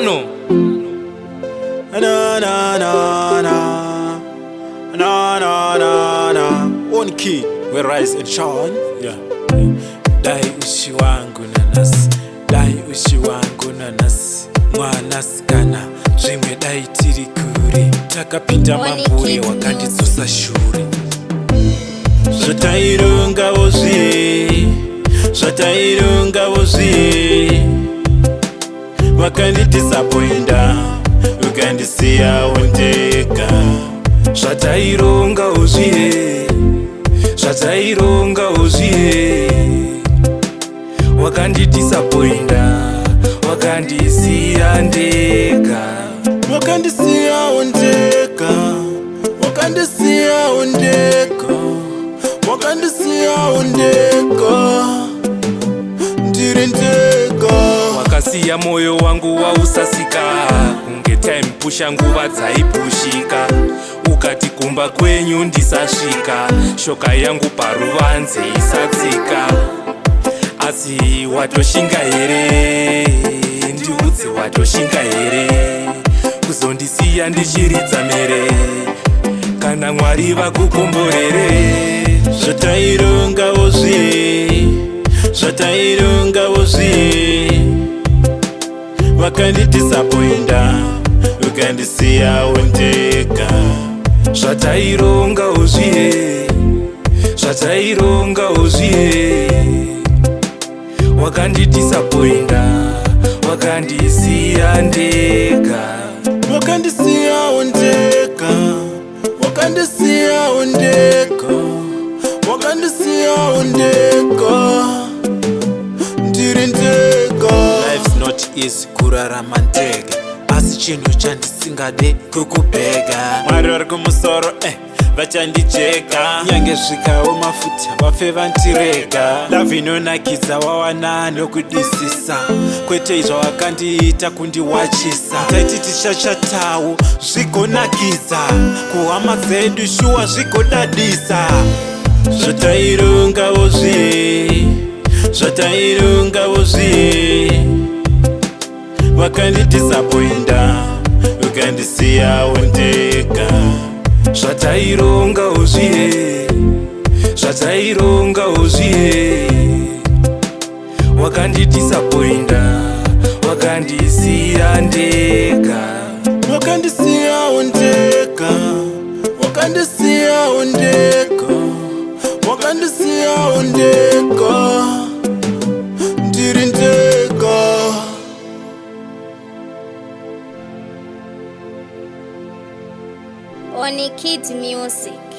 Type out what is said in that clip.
Mano. Na na na na na na na na. One key, we rise and shine. Yeah. Dai ushi wangu nanasi, dai ushi wangu nanasi. Mwanasikana zvimwe dai tiri kure, takapinda mambure wakanditsusa shure. Zvatairunga wozvi, zvatairunga wozvi, wakandidisappointa ukandisiyawo ndega. Zvatairunga wozvi, zvatairunga wozvi, wakandidisappointa wakandisiya ndega. Wakandisiyawo ndega, wakandisiyawo ndega, wakandisiyawo ndega, ndiri ndega. Wakasiya moyo wangu wausasika, kunge time pusha nguva dzaipushika. Ukati kumba kwenyu ndisasvika, shoka yangu paruvanze isatsika. Asi watoshinga here, ndiudze watoshinga here, kuzondisiya ndichiridza mere, kana Mwari vakukomborere. Zvatairunga wozvi, zvatairunga wozvi, wakandidisappointa ukandisiyawo ndega. Zvatairunga wozvi, zvatairunga wozvi, wakandidisappointa wakandisiya ndega. Wakandisiyawo ndega, wakandisiyawo ndega, wakandisiyawo ndega, ndiri ndega. Life's not easy kurarama ndega, asi chinhu chandisingade kukubhega. Mwari vari kumusoro vachandijeka, nyange svikawo mafuta vafe vantirega. Lavhi inonakidza wawana nokudisisa, kwete izvo wakandiita kundiwachisa. Taiti tichachatawo zvigonakidza, kuhama dzedu shuwa zvigodadisa. Zvatairunga wozvi, zvatairunga wozvi, wakandidisappointa ukandisiyawo ndega. Zvatairunga wozvi, zvatairunga wozvi, wakandidisappointa wakandisiya ndega. Wakandisiyawo ndega, wakandisiyawo ndega, wakandisiyawo ndega, ndiri ndega. Oni Kid Music.